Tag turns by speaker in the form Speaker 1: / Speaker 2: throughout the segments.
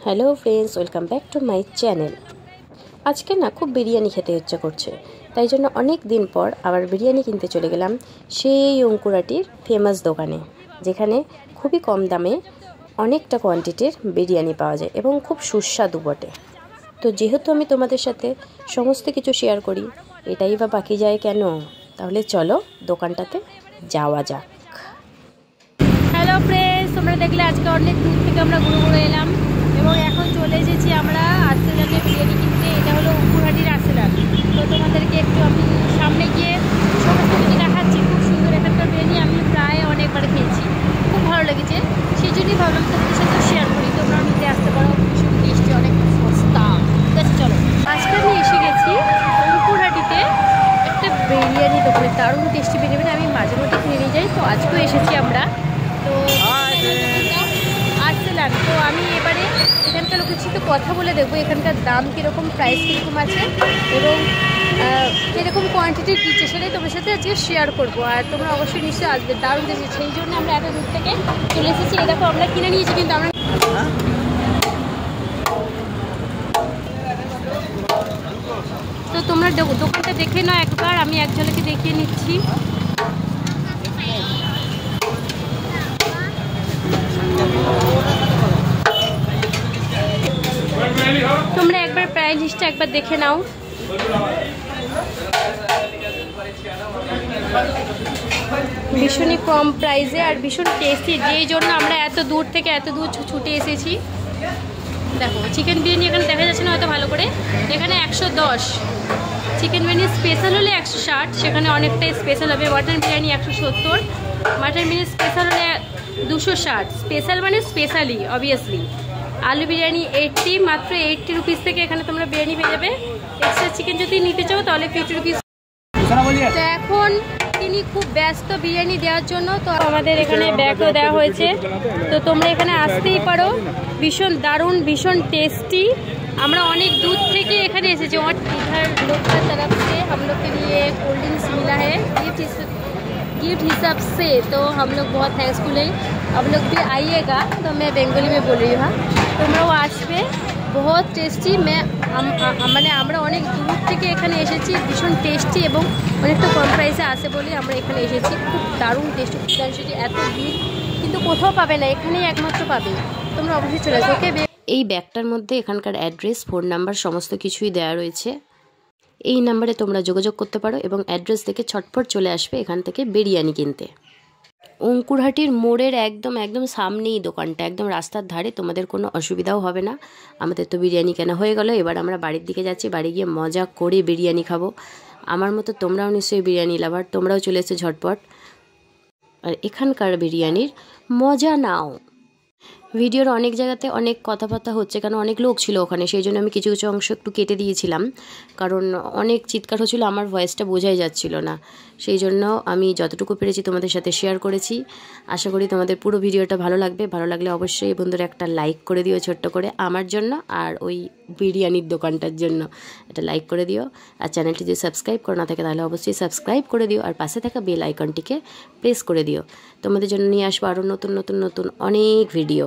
Speaker 1: Hello friends, welcome back to my channel. আজকে না খুব বিরিয়ানি খেতে ইচ্ছা করছে, তাই জন্য অনেক দিন পর আবার বিরিয়ানি কিনতে চলে গেলাম সেই অঙ্কুরাটির ফেমাস দোকানে, যেখানে খুবই কম দামে অনেকটা কোয়ান্টিটির বিরিয়ানি পাওয়া যায় এবং খুব সুস্বাদু বটে। তো যেহেতু আমি তোমাদের সাথে সমস্ত কিছু শেয়ার করি, এটাই বা বাকি যায় কেন? তাহলে চলো দোকানটাতে যাওয়া যাক। হ্যালো ফ্রেন্ডস, তোমরা দেখলে আজকে অনেক দূর থেকে আমরা ঘুরে এলাম এবং এখন চলে এসেছি আমরা আর্সেনালে বিরিয়ানি কিনতে। এটা হলো অঙ্কুরহাটির আর্সেনাল। তো তোমাদেরকে একটু আমি সামনে গিয়ে সমস্ত কিছু দেখাচ্ছি। খুব সুন্দর এখানকার বিরিয়ানি, আমি প্রায় অনেকবার খেয়েছি, খুব ভালো লেগেছে, সেই জন্যই ভাবলাম তোমাদের সাথে শেয়ার করি। তোমরা নিতে আসতে পারো, ভীষণ টেস্টি, অনেক সস্তা। ঠিক আছে, চলো। আজকে আমি এসে গেছি অঙ্কুরহাটিতে একটা বিরিয়ানি দোকানে, দারুণ টেস্টি বিরিয়ানি আমি মাঝে মধ্যে কিনে নিয়ে যাই। তো আজকেও এসেছি আমরা, তো আর্সেনাল। তো আমি এবারে এখানকার লোকের সাথে কথা বলে দেখবো এখানকার দাম কীরকম, প্রাইস কীরকম আছে এবং কীরকম কোয়ান্টিটির দিচ্ছে, সেটাই তোমার সাথে আজকে শেয়ার করবো। আর তোমরা অবশ্যই নিশ্চয়ই আসবে, দারুণ দিচ্ছে, সেই জন্য আমরা এত দূর থেকে চলে এসেছি। এই দেখো আমরা কিনে নিয়েছি, কিন্তু আমরা তো তোমরা দোকানটা দেখে নাও একবার, আমি এক ঝলকে দেখিয়ে নিচ্ছি। তোমরা একবার প্রাইস লিস্টটা একবার দেখে নাও। ভীষণই কম প্রাইসে আর ভীষণ টেস্টি, যেই জন্য আমরা এত দূর থেকে এত দূর ছুটে এসেছি। দেখো চিকেন বিরিয়ানি এখানে দেখা যাচ্ছে না হয়তো ভালো করে, এখানে 110, চিকেন বিরিয়ানি স্পেশাল হলে 160, সেখানে অনেকটাই স্পেশাল হবে। Mutton biryani 170, mutton biryani special হলে 260, স্পেশাল মানে স্পেশালি অবভিয়াসলি। আলু বিরিয়ানি 80, মাত্র 80 রুপিস থেকে এখানে তোমরা বিরিয়ানি পেয়ে যাবে। এক্সট্রা চিকেন যদি নিতে চাও তাহলে 50 রুপিস। তো এখন তিনি খুব ব্যস্ত বিরিয়ানি দেওয়ার জন্য, তো আমাদের এখানে ব্যাগও দেওয়া হয়েছে। তো তোমরা এখানে আসতেই পারো, ভীষণ দারুণ, ভীষণ টেস্টি। আমরা অনেক দূর থেকে এখানে এসেছি। इधर लोग की तरफ से हम लोग के लिए कोल्ड ड्रिंक्स मिला है गिफ्ट हिसाब से, तो हम लोग बहुत थैंक्सफुल है। आप लोग भी आइएगा। तो मैं बेंगली में बोल रही हूँ, তোমরাও আসবে, বহুত টেস্টি। মানে আমরা অনেক দূর থেকে এখানে এসেছি, ভীষণ টেস্টি এবং অনেকটা কম প্রাইসে আসে বলে আমরা এখানে এসেছি। খুব দারুণ টেস্টি, এত ভিড় কিন্তু কোথাও পাবে না, এখানেই একমাত্র পাবে। তোমরা অবশ্যই চলে আসবে। ওকে, এই ব্যাগটার মধ্যে এখানকার অ্যাড্রেস, ফোন নাম্বার সমস্ত কিছুই দেওয়া রয়েছে। এই নাম্বারে তোমরা যোগাযোগ করতে পারো এবং অ্যাড্রেস থেকে ছটফট চলে আসবে এখান থেকে বিরিয়ানি কিনতে। অঙ্কুরহাটির মোড়ের একদম সামনেই দোকানটা, একদম রাস্তার ধারে, তোমাদের কোনো অসুবিধাও হবে না। আমাদের তো বিরিয়ানি কেনা হয়ে গেল, এবার আমরা বাড়ির দিকে যাচ্ছি। বাড়ি গিয়ে মজা করে বিরিয়ানি খাবো। আমার মতো তোমরাও নিশ্চয়ই বিরিয়ানি লাভার, তোমরাও চলে এসে ঝটপট আর এখানকার বিরিয়ানির মজা নাও। ভিডিওর অনেক জায়গাতে অনেক কথাবার্তা হচ্ছে, কারণ অনেক লোক ছিল ওখানে, সেই জন্য আমি কিছু কিছু অংশ একটু কেটে দিয়েছিলাম, কারণ অনেক চিৎকার হচ্ছিলো, আমার ভয়েসটা বোঝাই যাচ্ছিল না। সেই জন্য আমি যতটুকু পেরেছি তোমাদের সাথে শেয়ার করেছি। আশা করি তোমাদের পুরো ভিডিওটা ভালো লাগবে। ভালো লাগলে অবশ্যই বন্ধুরা একটা লাইক করে দিও ছোট্ট করে, আমার জন্য আর ওই বিরিয়ানির দোকানটার জন্য একটা লাইক করে দিও। আর চ্যানেলটি যদি সাবস্ক্রাইব করে না থাকে তাহলে অবশ্যই সাবস্ক্রাইব করে দিও, আর পাশে থাকা বেল আইকনটিকে প্রেস করে দিও। তোমাদের জন্য নিয়ে আসবো আরও নতুন নতুন নতুন অনেক ভিডিও।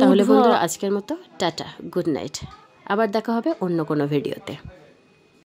Speaker 1: তাহলে বন্ধুরা আজকের মতো টাটা, গুড নাইট। আবার দেখা হবে অন্য কোনো ভিডিওতে।